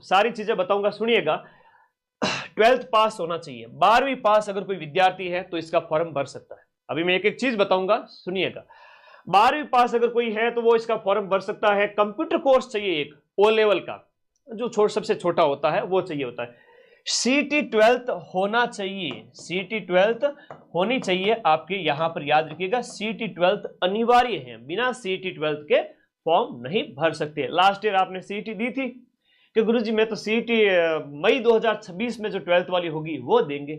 सारी चीजें बताऊंगा, सुनिएगा। 12th पास होना चाहिए, 12वीं पास अगर कोई विद्यार्थी है तो इसका फॉर्म भर सकता है। अभी मैं एक एक चीज बताऊंगा, सुनिएगा। 12वीं पास अगर कोई है तो वो इसका फॉर्म भर सकता है। कंप्यूटर कोर्स चाहिए एक ओ लेवल का, जो सबसे छोटा होता है वो चाहिए होता है। सीटी 12th होना चाहिए, सीटी 12th होनी चाहिए आपके, यहां पर याद रखिएगा सीटी 12th अनिवार्य है, बिना सीटी 12th के फॉर्म नहीं भर सकते। लास्ट ईयर आपने सीटी दी थी कि गुरुजी मैं तो सीटी मई 2026 में जो 12th वाली होगी वो देंगे,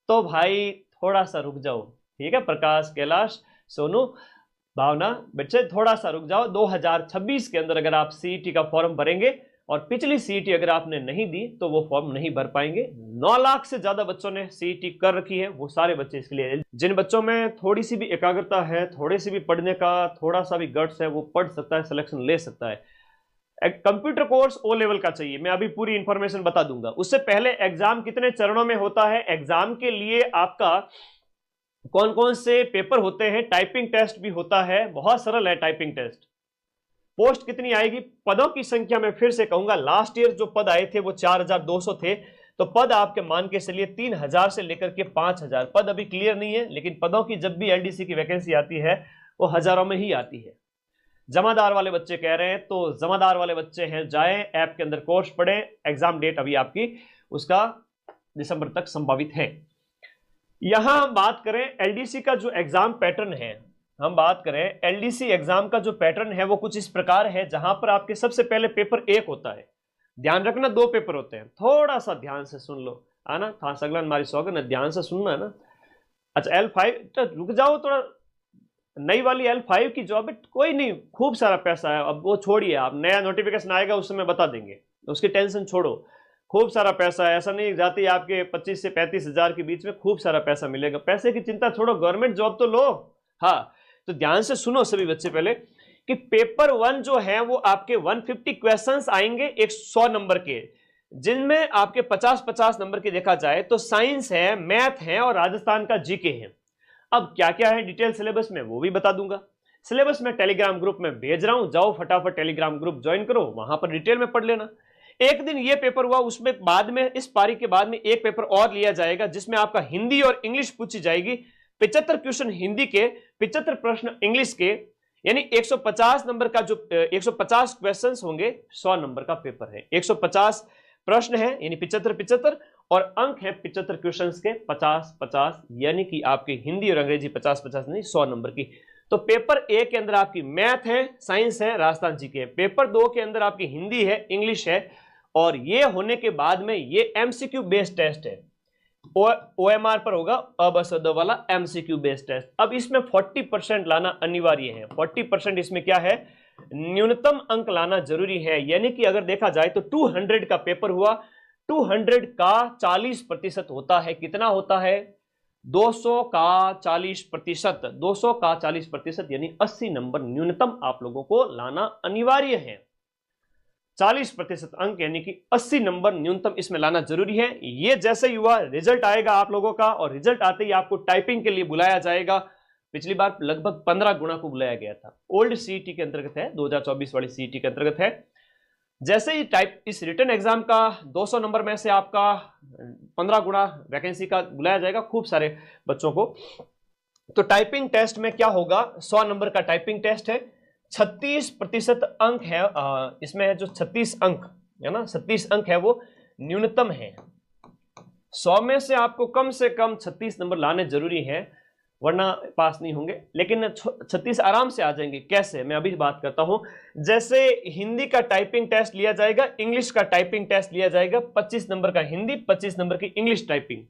तो भाई थोड़ा सा रुक जाओ, ठीक है। प्रकाश, कैलाश, सोनू, भावना, बच्चे थोड़ा सा रुक जाओ। 2026 के अंदर अगर आप सीईटी का फॉर्म भरेंगे और पिछली सीईटी अगर आपने नहीं दी तो वो फॉर्म नहीं भर पाएंगे। 9 लाख से ज्यादा बच्चों ने सीईटी कर रखी है, वो सारे बच्चे इसके लिए। जिन बच्चों में थोड़ी सी भी एकाग्रता है, थोड़े से भी पढ़ने का थोड़ा सा भी गट्स है, वो पढ़ सकता है, सिलेक्शन ले सकता है। कंप्यूटर कोर्स ओ लेवल का चाहिए, मैं अभी पूरी इंफॉर्मेशन बता दूंगा। उससे पहले एग्जाम कितने चरणों में होता है, एग्जाम के लिए आपका कौन कौन से पेपर होते हैं, टाइपिंग टेस्ट भी होता है, बहुत सरल है टाइपिंग टेस्ट। पोस्ट कितनी आएगी, पदों की संख्या मैं फिर से कहूंगा, लास्ट ईयर जो पद आए थे वो 4200 थे, तो पद आपके मान के चलिए 3000 से लेकर के 5000 पद अभी क्लियर नहीं है, लेकिन पदों की जब भी एलडीसी की वैकेंसी आती है वो हजारों में ही आती है। जमादार वाले बच्चे कह रहे हैं तो जमादार वाले बच्चे हैं, जाएं ऐप के अंदर कोर्स पढ़ें। एग्जाम डेट अभी आपकी उसका दिसंबर तक संभावित है। यहां हम बात करें एलडीसी का जो एग्जाम पैटर्न है, हम बात करें एलडीसी एग्जाम का जो पैटर्न है वो कुछ इस प्रकार है, जहां पर आपके सबसे पहले पेपर 1 होता है। ध्यान रखना 2 पेपर होते हैं, थोड़ा सा ध्यान से सुन लो, आना था सगलन मारी सौगन है, ध्यान से सुनना है ना। अच्छा L5 तो रुक जाओ थोड़ा, नई वाली L5 की जॉब है, कोई नहीं, खूब सारा पैसा है, अब वो छोड़िए, आप नया नोटिफिकेशन आएगा उस समय बता देंगे, उसकी टेंशन छोड़ो। खूब सारा पैसा है, ऐसा नहीं जाती आपके 25 से 35 हजार के बीच में खूब सारा पैसा मिलेगा, पैसे की चिंता छोड़ो, गवर्नमेंट जॉब तो लो। हाँ, तो ध्यान से सुनो सभी बच्चे पहले कि पेपर 1 जो है वो आपके 150 क्वेश्चंस आएंगे 100 नंबर के, जिनमें आपके 50-50 नंबर के देखा जाए तो साइंस है, मैथ है और राजस्थान का जीके है। अब क्या क्या है डिटेल सिलेबस में वो भी बता दूंगा। सिलेबस में टेलीग्राम ग्रुप में भेज रहा हूं, जाओ फटाफट टेलीग्राम ग्रुप ज्वाइन करो, वहां पर डिटेल में पढ़ लेना। एक दिन ये पेपर हुआ, उसमें बाद में इस पारी के बाद में एक पेपर और लिया जाएगा जिसमें आपका हिंदी और इंग्लिश पूछी जाएगी। 75 क्वेश्चन हिंदी के, 75 प्रश्न इंग्लिश के, यानी 150 नंबर का जो 150 क्वेश्चंस होंगे, 100 नंबर का पेपर है। 150 प्रश्न है यानी 75-75 और अंक है 75 क्वेश्चंस के 50-50, यानी कि आपकी हिंदी और अंग्रेजी 50-50 नहीं 100 नंबर की। तो पेपर 1 के अंदर आपकी मैथ है, साइंस है, राजस्थान जी के। पेपर 2 के अंदर आपकी हिंदी है, इंग्लिश है, और ये होने के बाद में ये एमसीक्यू बेस्ड टेस्ट है, ओएमआर पर होगा, अबसद वाला एमसीक्यू बेस्ड टेस्ट। अब इसमें 40% लाना अनिवार्य है। 40% इसमें क्या है, न्यूनतम अंक लाना जरूरी है, यानी कि अगर देखा जाए तो 200 का पेपर हुआ, 200 का 40% होता है, कितना होता है, 200 का 40%, 200 का 40% यानी 80 नंबर न्यूनतम आप लोगों को लाना अनिवार्य है। 40% अंक यानी कि 80 नंबर न्यूनतम इसमें लाना जरूरी है। ये जैसे ही हुआ रिजल्ट आएगा आप लोगों का, और रिजल्ट आते ही आपको टाइपिंग के लिए बुलाया जाएगा। पिछली बार लगभग 15 गुना को बुलाया गया था, ओल्ड सीईटी के अंतर्गत है, 2024 वाली सीईटी के अंतर्गत है। जैसे ही टाइप इस रिटन एग्जाम का 200 नंबर में से आपका 15 गुना वैकेंसी का बुलाया जाएगा खूब सारे बच्चों को। तो टाइपिंग टेस्ट में क्या होगा, 100 नंबर का टाइपिंग टेस्ट है, 36% अंक है इसमें, है जो 36 अंक है ना, 36 अंक है वो न्यूनतम है। 100 में से आपको कम से कम 36 नंबर लाने जरूरी है, वरना पास नहीं होंगे। लेकिन 36 आराम से आ जाएंगे, कैसे, मैं अभी बात करता हूं। जैसे हिंदी का टाइपिंग टेस्ट लिया जाएगा, इंग्लिश का टाइपिंग टेस्ट लिया जाएगा, 25 नंबर का हिंदी, 25 नंबर की इंग्लिश टाइपिंग,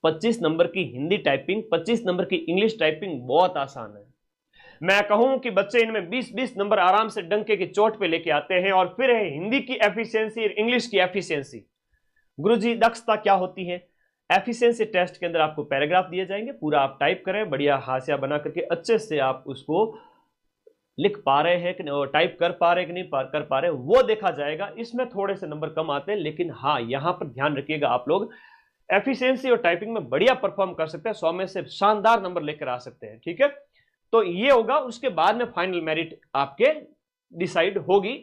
25 नंबर की हिंदी टाइपिंग, 25 नंबर की इंग्लिश टाइपिंग, बहुत आसान है। मैं कहूं कि बच्चे इनमें 20-20 नंबर आराम से डंके की चोट पे लेके आते हैं। और फिर है हिंदी की एफिशिएंसी और इंग्लिश की एफिशिएंसी। गुरुजी दक्षता क्या होती है, एफिशिएंसी टेस्ट के अंदर आपको पैराग्राफ दिए जाएंगे, पूरा आप टाइप करें, बढ़िया हाशिया बना करके अच्छे से आप उसको लिख पा रहे हैं कि नहीं, टाइप कर पा रहे हैं कि नहीं कर पा रहे, वो देखा जाएगा। इसमें थोड़े से नंबर कम आते हैं, लेकिन हाँ यहां पर ध्यान रखिएगा, आप लोग एफिशिएंसी और टाइपिंग में बढ़िया परफॉर्म कर सकते हैं, 100 में से शानदार नंबर लेकर आ सकते हैं, ठीक है। तो ये होगा, उसके बाद में फाइनल मेरिट आपके डिसाइड होगी।